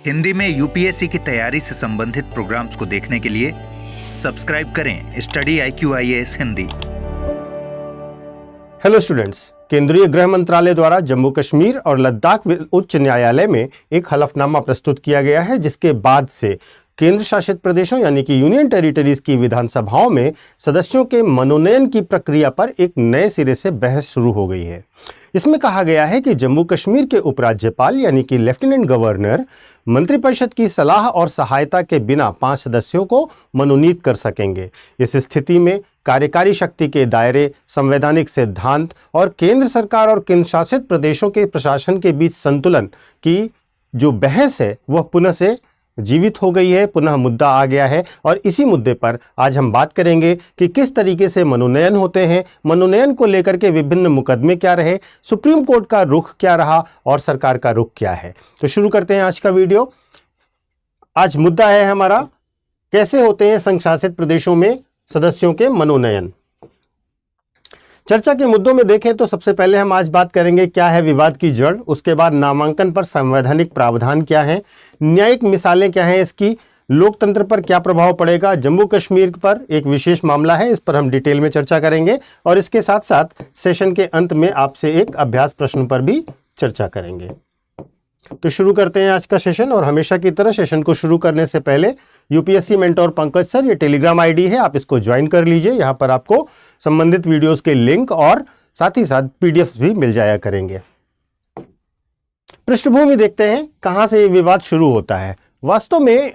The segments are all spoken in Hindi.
हिंदी में यूपीएससी की तैयारी से संबंधित प्रोग्राम्स को देखने के लिए सब्सक्राइब करें study IQIAS Hindi. Hello students, केंद्रीय गृह मंत्रालय द्वारा जम्मू कश्मीर और लद्दाख उच्च न्यायालय में एक हलफनामा प्रस्तुत किया गया है, जिसके बाद से केंद्र शासित प्रदेशों यानी कि यूनियन टेरिटरीज की विधानसभाओं में सदस्यों के मनोनयन की प्रक्रिया पर एक नए सिरे से बहस शुरू हो गई है। इसमें कहा गया है कि जम्मू कश्मीर के उपराज्यपाल यानी कि लेफ्टिनेंट गवर्नर मंत्रिपरिषद की सलाह और सहायता के बिना 5 सदस्यों को मनोनीत कर सकेंगे। इस स्थिति में कार्यकारी शक्ति के दायरे, संवैधानिक सिद्धांत और केंद्र सरकार और केंद्र शासित प्रदेशों के प्रशासन के बीच संतुलन की जो बहस है वह पुनः से जीवित हो गई है, पुनः मुद्दा आ गया है। और इसी मुद्दे पर आज हम बात करेंगे कि किस तरीके से मनोनयन होते हैं, मनोनयन को लेकर के विभिन्न मुकदमे क्या रहे, सुप्रीम कोर्ट का रुख क्या रहा और सरकार का रुख क्या है। तो शुरू करते हैं आज का वीडियो। आज मुद्दा है हमारा, कैसे होते हैं संघ शासित प्रदेशों में सदस्यों के मनोनयन। चर्चा के मुद्दों में देखें तो सबसे पहले हम आज बात करेंगे क्या है विवाद की जड़, उसके बाद नामांकन पर संवैधानिक प्रावधान क्या है, न्यायिक मिसालें क्या हैं इसकी, लोकतंत्र पर क्या प्रभाव पड़ेगा, जम्मू कश्मीर पर एक विशेष मामला है, इस पर हम डिटेल में चर्चा करेंगे और इसके साथ साथ सेशन के अंत में आपसे एक अभ्यास प्रश्न पर भी चर्चा करेंगे। तो शुरू करते हैं आज का सेशन। और हमेशा की तरह सेशन को शुरू करने से पहले यूपीएससी मेंटोर पंकज सर, ये टेलीग्राम आईडी है, आप इसको ज्वाइन कर लीजिए। यहाँ पर आपको संबंधित वीडियोस के लिंक और साथ ही साथ पीडीएफ्स भी मिल जाया करेंगे। पृष्ठभूमि देखते हैं कहां से ये विवाद शुरू होता है। वास्तव में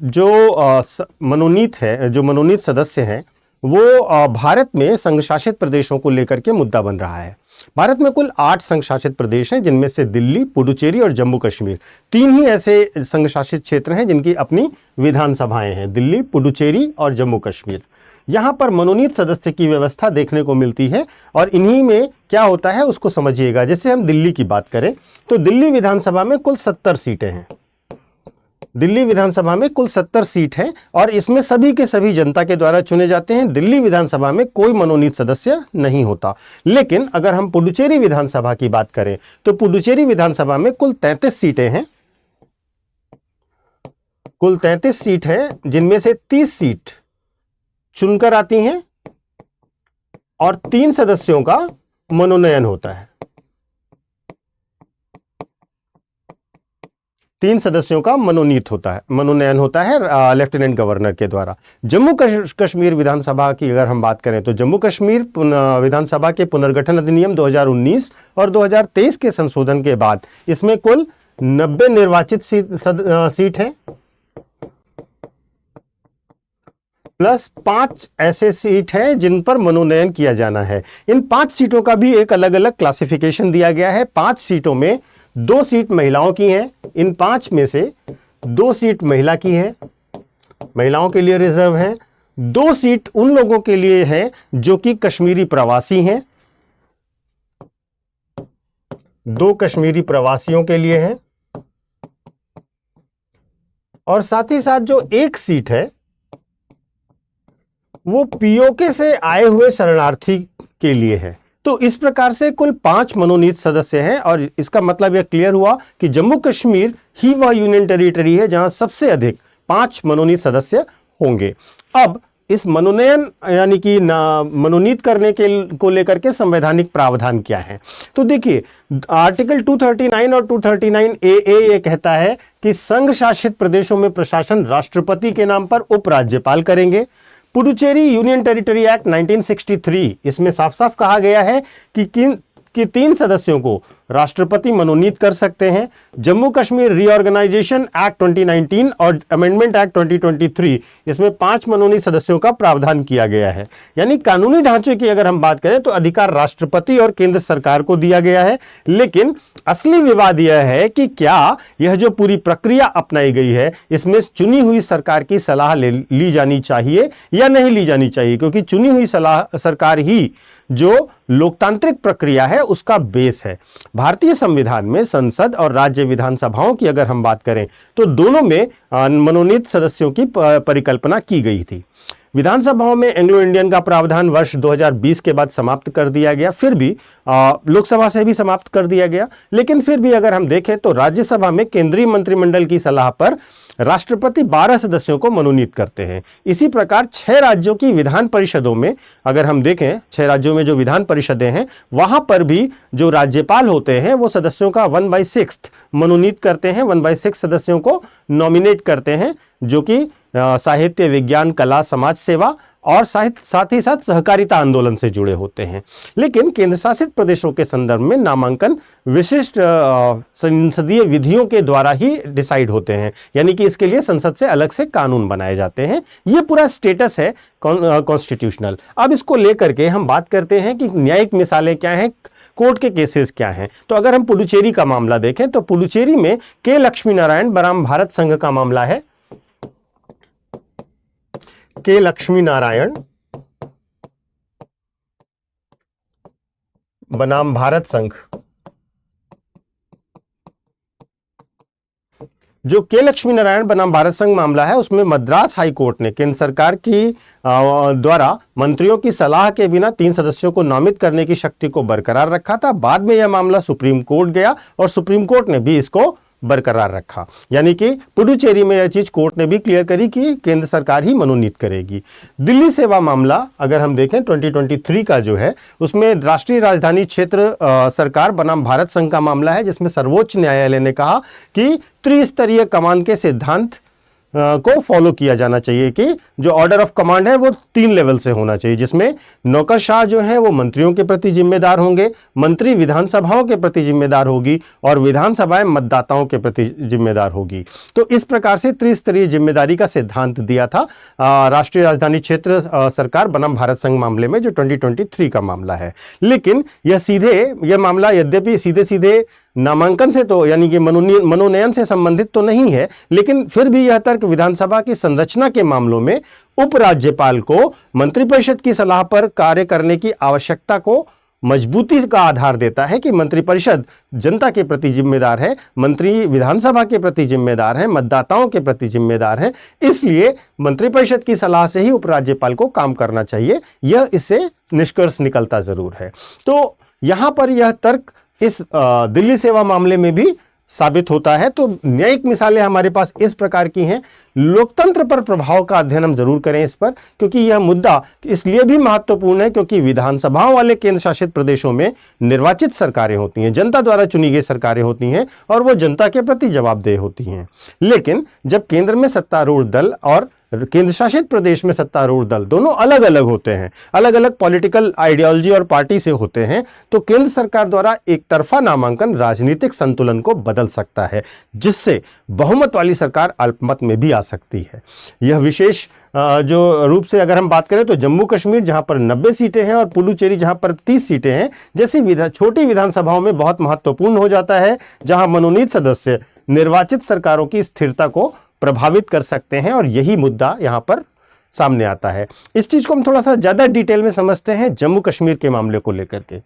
जो मनोनीत सदस्य हैं वो भारत में संघ शासित प्रदेशों को लेकर के मुद्दा बन रहा है। भारत में कुल 8 संघ शासित प्रदेश हैं, जिनमें से दिल्ली, पुडुचेरी और जम्मू कश्मीर 3 ही ऐसे संघ शासित क्षेत्र हैं जिनकी अपनी विधानसभाएं हैं, दिल्ली, पुडुचेरी और जम्मू कश्मीर। यहां पर मनोनीत सदस्य की व्यवस्था देखने को मिलती है और इन्हीं में क्या होता है उसको समझिएगा। जैसे हम दिल्ली की बात करें तो दिल्ली विधानसभा में कुल 70 सीटें हैं। दिल्ली विधानसभा में कुल 70 सीट हैं और इसमें सभी के सभी जनता के द्वारा चुने जाते हैं। दिल्ली विधानसभा में कोई मनोनीत सदस्य नहीं होता। लेकिन अगर हम पुडुचेरी विधानसभा की बात करें तो पुडुचेरी विधानसभा में कुल 33 सीटें हैं। कुल 33 सीट हैं, जिनमें से 30 सीट चुनकर आती हैं और 3 सदस्यों का मनोनयन होता है। 3 सदस्यों का मनोनयन होता है लेफ्टिनेंट गवर्नर के द्वारा। जम्मू कश्मीर विधानसभा की अगर हम बात करें तो जम्मू कश्मीर विधानसभा के पुनर्गठन अधिनियम 2019 और 2023 के संशोधन के बाद इसमें कुल 90 निर्वाचित सीट हैं, प्लस 5 ऐसे सीट हैं जिन पर मनोनयन किया जाना है। इन 5 सीटों का भी एक अलग अलग क्लासिफिकेशन दिया गया है। 5 सीटों में 2 सीट महिलाओं की हैं। इन 5 में से 2 सीट महिला की है, महिलाओं के लिए रिजर्व है। 2 सीट उन लोगों के लिए है जो कि कश्मीरी प्रवासी हैं, 2 कश्मीरी प्रवासियों के लिए है। और साथ ही साथ जो 1 सीट है वो पीओके से आए हुए शरणार्थी के लिए है। तो इस प्रकार से कुल 5 मनोनीत सदस्य हैं और इसका मतलब यह क्लियर हुआ कि जम्मू कश्मीर ही वह यूनियन टेरिटरी है जहां सबसे अधिक 5 मनोनीत सदस्य होंगे। अब इस मनोनयन यानी कि मनोनीत करने को लेकर के संवैधानिक प्रावधान क्या है, तो देखिए आर्टिकल 239 और 239AA ये कहता है कि संघ शासित प्रदेशों में प्रशासन राष्ट्रपति के नाम पर उपराज्यपाल करेंगे। पुडुचेरी यूनियन टेरिटरी एक्ट 1963 इसमें साफ साफ कहा गया है कि 3 सदस्यों को राष्ट्रपति मनोनीत कर सकते हैं। जम्मू कश्मीर रीऑर्गेनाइजेशन एक्ट 2019 और अमेंडमेंट एक्ट 2023 इसमें 5 मनोनीत सदस्यों का प्रावधान किया गया है। यानी कानूनी ढांचे की अगर हम बात करें तो अधिकार राष्ट्रपति और केंद्र सरकार को दिया गया है। लेकिन असली विवाद यह है कि क्या यह जो पूरी प्रक्रिया अपनाई गई है इसमें चुनी हुई सरकार की सलाह ली जानी चाहिए या नहीं ली जानी चाहिए, क्योंकि चुनी हुई सरकार ही जो लोकतांत्रिक प्रक्रिया है उसका बेस है। भारतीय संविधान में संसद और राज्य विधानसभाओं की अगर हम बात करें तो दोनों में मनोनीत सदस्यों की परिकल्पना की गई थी। विधानसभाओं में एंग्लो इंडियन का प्रावधान वर्ष 2020 के बाद समाप्त कर दिया गया, फिर भी लोकसभा से भी समाप्त कर दिया गया। लेकिन फिर भी अगर हम देखें तो राज्यसभा में केंद्रीय मंत्रिमंडल की सलाह पर राष्ट्रपति 12 सदस्यों को मनोनीत करते हैं। इसी प्रकार 6 राज्यों की विधान परिषदों में अगर हम देखें, 6 राज्यों में जो विधान परिषदें हैं वहां पर भी जो राज्यपाल होते हैं वो सदस्यों का 1/6 मनोनीत करते हैं, 1/6 सदस्यों को नॉमिनेट करते हैं, जो कि साहित्य, विज्ञान, कला, समाज सेवा और साथ ही साथ सहकारिता आंदोलन से जुड़े होते हैं। लेकिन केंद्र शासित प्रदेशों के संदर्भ में नामांकन विशिष्ट संसदीय विधियों के द्वारा ही डिसाइड होते हैं, यानी कि इसके लिए संसद से अलग से कानून बनाए जाते हैं। ये पूरा स्टेटस है कॉन्स्टिट्यूशनल। अब इसको लेकर के हम बात करते हैं कि न्यायिक मिसालें क्या हैं, कोर्ट के केसेस क्या हैं। तो अगर हम पुडुचेरी का मामला देखें तो पुडुचेरी में के लक्ष्मी नारायण बनाम भारत संघ का मामला है। के लक्ष्मी नारायण बनाम भारत संघ। जो के लक्ष्मी नारायण बनाम भारत संघ मामला है उसमें मद्रास हाई कोर्ट ने केंद्र सरकार की द्वारा मंत्रियों की सलाह के बिना 3 सदस्यों को नामित करने की शक्ति को बरकरार रखा था। बाद में यह मामला सुप्रीम कोर्ट गया और सुप्रीम कोर्ट ने भी इसको बरकरार रखा, यानी कि पुडुचेरी में यह चीज कोर्ट ने भी क्लियर करी कि केंद्र सरकार ही मनोनीत करेगी। दिल्ली सेवा मामला अगर हम देखें 2023 का जो है उसमें राष्ट्रीय राजधानी क्षेत्र सरकार बनाम भारत संघ का मामला है, जिसमें सर्वोच्च न्यायालय ने कहा कि त्रिस्तरीय कमान के सिद्धांत को फॉलो किया जाना चाहिए कि जो ऑर्डर ऑफ कमांड है वो 3 लेवल से होना चाहिए, जिसमें नौकरशाह जो है वो मंत्रियों के प्रति जिम्मेदार होंगे, मंत्री विधानसभाओं के प्रति जिम्मेदार होगी और विधानसभाएं मतदाताओं के प्रति जिम्मेदार होगी। तो इस प्रकार से त्रिस्तरीय जिम्मेदारी का सिद्धांत दिया था राष्ट्रीय राजधानी क्षेत्र सरकार बनाम भारत संघ मामले में, जो 2023 का मामला है। लेकिन यह मामला यद्यपि सीधे सीधे नामांकन से तो यानी कि मनोनयन से संबंधित तो नहीं है, लेकिन फिर भी यह तर्क विधानसभा की संरचना के मामलों में उपराज्यपाल को मंत्रिपरिषद की सलाह पर कार्य करने की आवश्यकता को मजबूती का आधार देता है कि मंत्रिपरिषद जनता के प्रति जिम्मेदार है, मंत्री विधानसभा के प्रति जिम्मेदार है, मतदाताओं के प्रति जिम्मेदार है। इसलिए मंत्रिपरिषद की सलाह से ही उपराज्यपाल को काम करना चाहिए। यह इससे निष्कर्ष निकलता जरूर है। तो यहां पर यह तर्क इस दिल्ली सेवा मामले में भी साबित होता है। तो न्यायिक मिसालें हमारे पास इस प्रकार की हैं। लोकतंत्र पर प्रभाव का अध्ययन हम जरूर करें इस पर, क्योंकि यह मुद्दा इसलिए भी महत्वपूर्ण है क्योंकि विधानसभाओं वाले केंद्र शासित प्रदेशों में निर्वाचित सरकारें होती हैं, जनता द्वारा चुनी गई सरकारें होती हैं और वो जनता के प्रति जवाबदेह होती हैं। लेकिन जब केंद्र में सत्तारूढ़ दल और केंद्र शासित प्रदेश में सत्तारूढ़ दल दोनों अलग अलग होते हैं, अलग अलग पॉलिटिकल आइडियोलॉजी और पार्टी से होते हैं, तो केंद्र सरकार द्वारा एक तरफा नामांकन राजनीतिक संतुलन को बदल सकता है, जिससे बहुमत वाली सरकार अल्पमत में भी आ सकती है। यह विशेष जो रूप से अगर हम बात करें तो जम्मू कश्मीर जहां पर 90 सीटें हैं और पुडुचेरी जहां पर 30 सीटें हैं जैसी छोटी विधानसभाओं में बहुत महत्वपूर्ण हो जाता है, जहां मनोनीत सदस्य निर्वाचित सरकारों की स्थिरता को प्रभावित कर सकते हैं। और यही मुद्दा यहां पर सामने आता है। इस चीज को हम थोड़ा सा ज्यादा डिटेल में समझते हैं जम्मू कश्मीर के मामले को लेकर के।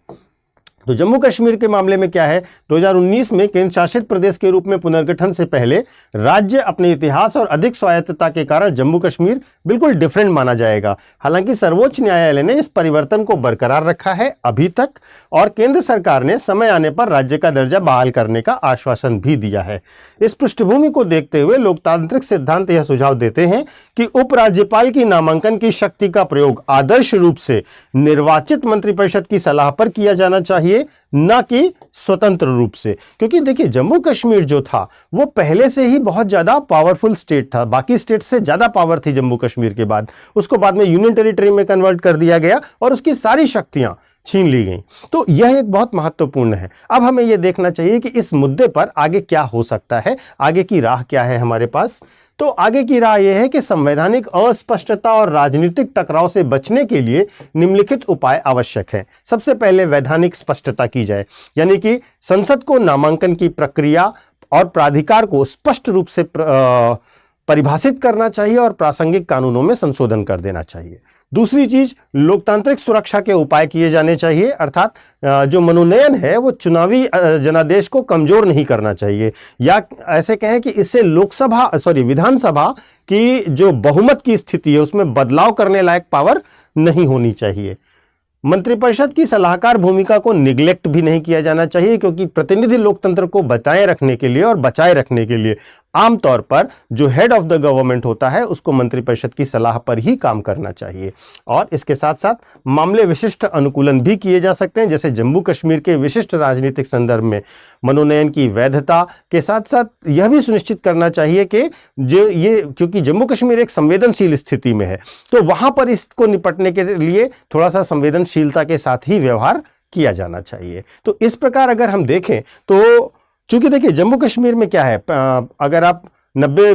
तो जम्मू कश्मीर के मामले में क्या है, 2019 में केंद्र शासित प्रदेश के रूप में पुनर्गठन से पहले राज्य अपने इतिहास और अधिक स्वायत्तता के कारण जम्मू कश्मीर बिल्कुल डिफरेंट माना जाएगा। हालांकि सर्वोच्च न्यायालय ने इस परिवर्तन को बरकरार रखा है अभी तक, और केंद्र सरकार ने समय आने पर राज्य का दर्जा बहाल करने का आश्वासन भी दिया है। इस पृष्ठभूमि को देखते हुए लोकतांत्रिक सिद्धांत यह सुझाव देते हैं कि उपराज्यपाल की नामांकन की शक्ति का प्रयोग आदर्श रूप से निर्वाचित मंत्रिपरिषद की सलाह पर किया जाना चाहिए, ना कि स्वतंत्र रूप से। क्योंकि देखिए जम्मू कश्मीर जो था वो पहले से ही बहुत ज्यादा पावरफुल स्टेट था, बाकी स्टेट से ज्यादा पावर थी जम्मू कश्मीर के बाद। उसको बाद में यूनियन टेरिटरी में कन्वर्ट कर दिया गया और उसकी सारी शक्तियां छीन ली गई। तो यह एक बहुत महत्वपूर्ण है। अब हमें यह देखना चाहिए कि इस मुद्दे पर आगे क्या हो सकता है, आगे की राह क्या है हमारे पास। तो आगे की राह यह है कि संवैधानिक अस्पष्टता और राजनीतिक टकराव से बचने के लिए निम्नलिखित उपाय आवश्यक हैं। सबसे पहले वैधानिक स्पष्टता की जाए, यानी कि संसद को नामांकन की प्रक्रिया और प्राधिकार को स्पष्ट रूप से परिभाषित करना चाहिए और प्रासंगिक कानूनों में संशोधन कर देना चाहिए। दूसरी चीज, लोकतांत्रिक सुरक्षा के उपाय किए जाने चाहिए, अर्थात जो मनोनयन है वो चुनावी जनादेश को कमजोर नहीं करना चाहिए, या ऐसे कहें कि इससे विधानसभा की जो बहुमत की स्थिति है उसमें बदलाव करने लायक पावर नहीं होनी चाहिए। मंत्रिपरिषद की सलाहकार भूमिका को निगलेक्ट भी नहीं किया जाना चाहिए, क्योंकि प्रतिनिधि लोकतंत्र को बचाए रखने के लिए और बचाए रखने के लिए आमतौर पर जो हेड ऑफ द गवर्नमेंट होता है उसको मंत्रिपरिषद की सलाह पर ही काम करना चाहिए। और इसके साथ साथ मामले विशिष्ट अनुकूलन भी किए जा सकते हैं, जैसे जम्मू कश्मीर के विशिष्ट राजनीतिक संदर्भ में मनोनयन की वैधता के साथ साथ यह भी सुनिश्चित करना चाहिए कि क्योंकि जम्मू कश्मीर एक संवेदनशील स्थिति में है, तो वहां पर इसको निपटने के लिए थोड़ा सा संवेदनशीलता के साथ ही व्यवहार किया जाना चाहिए। तो इस प्रकार अगर हम देखें तो चूंकि देखिए जम्मू कश्मीर में क्या है, अगर आप 90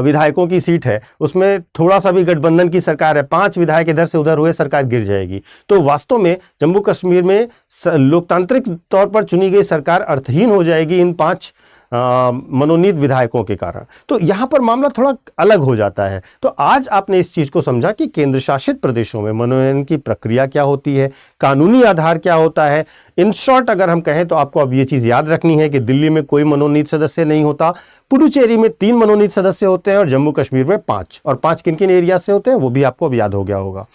विधायकों की सीट है, उसमें थोड़ा सा भी गठबंधन की सरकार है, 5 विधायक इधर से उधर हुए सरकार गिर जाएगी। तो वास्तव में जम्मू कश्मीर में लोकतांत्रिक तौर पर चुनी गई सरकार अर्थहीन हो जाएगी इन 5 मनोनीत विधायकों के कारण। तो यहां पर मामला थोड़ा अलग हो जाता है। तो आज आपने इस चीज को समझा कि केंद्र शासित प्रदेशों में मनोनयन की प्रक्रिया क्या होती है, कानूनी आधार क्या होता है। इन शॉर्ट अगर हम कहें तो आपको अब ये चीज याद रखनी है कि दिल्ली में कोई मनोनीत सदस्य नहीं होता, पुडुचेरी में 3 मनोनीत सदस्य होते हैं और जम्मू कश्मीर में 5। और 5 किन किन एरिया से होते हैं वो भी आपको अब याद हो गया होगा।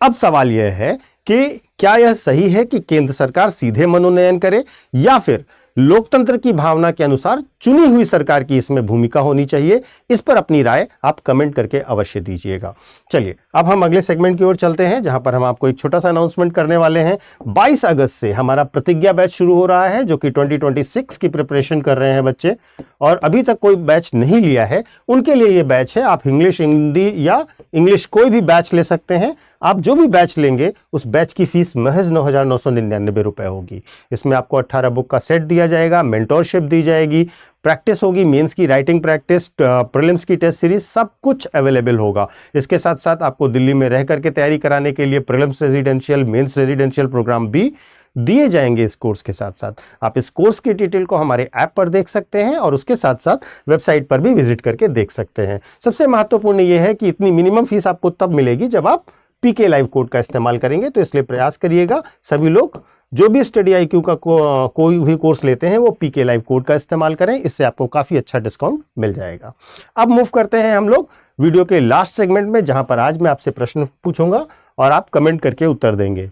अब सवाल यह है कि क्या यह सही है कि केंद्र सरकार सीधे मनोनयन करे, या फिर लोकतंत्र की भावना के अनुसार चुनी हुई सरकार की इसमें भूमिका होनी चाहिए। इस पर अपनी राय आप कमेंट करके अवश्य दीजिएगा। चलिए अब हम अगले सेगमेंट की ओर चलते हैं, जहां पर हम आपको एक छोटा सा अनाउंसमेंट करने वाले हैं। 22 अगस्त से हमारा प्रतिज्ञा बैच शुरू हो रहा है, जो कि 2026 की प्रिपरेशन कर रहे हैं बच्चे, और अभी तक कोई बैच नहीं लिया है उनके लिए ये बैच है। आप इंग्लिश, हिंदी या इंग्लिश कोई भी बैच ले सकते हैं। आप जो भी बैच लेंगे उस बैच की फीस महज 9,999 रुपए होगी। इसमें आपको 18 बुक का सेट दिया जाएगा, मेंटोरशिप दी जाएगी, प्रैक्टिस होगी, मेंस की राइटिंग प्रैक्टिस, प्रीलिम्स की टेस्ट सीरीज, सब कुछ अवेलेबल होगा। इसके साथ साथ आपको दिल्ली में रह करके तैयारी कराने के लिए prelims residential, mains residential programme भी दिए जाएंगे इस कोर्स के साथ साथ। आप इस कोर्स की डिटेल को हमारे ऐप पर देख सकते हैं और उसके साथ साथ वेबसाइट पर भी विजिट करके देख सकते हैं। सबसे महत्वपूर्ण यह है कि इतनी मिनिमम फीस आपको तब मिलेगी जब आप पीके लाइव कोड का इस्तेमाल करेंगे। तो इसलिए प्रयास करिएगा सभी लोग जो भी स्टडी IQ का कोई भी कोर्स लेते हैं वो पीके लाइव कोड का इस्तेमाल करें, इससे आपको काफी अच्छा डिस्काउंट मिल जाएगा। अब मूव करते हैं हम लोग वीडियो के लास्ट सेगमेंट में, जहां पर आज मैं आपसे प्रश्न पूछूंगा और आप कमेंट करके उत्तर देंगे।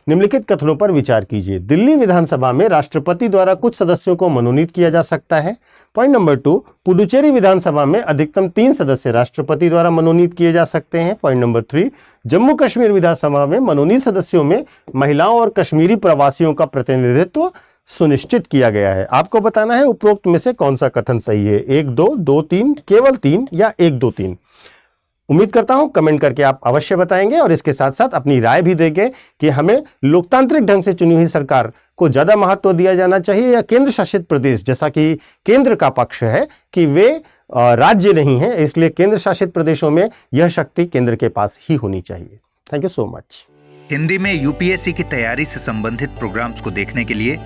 निम्नलिखित कथनों पर विचार कीजिए। दिल्ली विधानसभा में राष्ट्रपति द्वारा कुछ सदस्यों को मनोनीत किया जा सकता है। पॉइंट नंबर 2, पुडुचेरी विधानसभा में अधिकतम 3 सदस्य राष्ट्रपति द्वारा मनोनीत किए जा सकते हैं। पॉइंट नंबर 3, जम्मू कश्मीर विधानसभा में मनोनीत सदस्यों में महिलाओं और कश्मीरी प्रवासियों का प्रतिनिधित्व सुनिश्चित किया गया है। आपको बताना है उपरोक्त में से कौन सा कथन सही है, 1, 2, 2, 3, केवल 3 या 1, 2, 3। उम्मीद करता हूं कमेंट करके आप अवश्य बताएंगे और इसके साथ साथ अपनी राय भी देंगे कि हमें लोकतांत्रिक ढंग से चुनी हुई सरकार को ज्यादा महत्व दिया जाना चाहिए, या केंद्र शासित प्रदेश, जैसा कि केंद्र का पक्ष है कि वे राज्य नहीं है, इसलिए केंद्र शासित प्रदेशों में यह शक्ति केंद्र के पास ही होनी चाहिए। Thank you so much. Hindi में यूपीएससी की तैयारी से संबंधित प्रोग्राम्स को देखने के लिए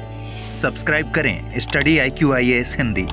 सब्सक्राइब करें स्टडी IQ IAS हिंदी।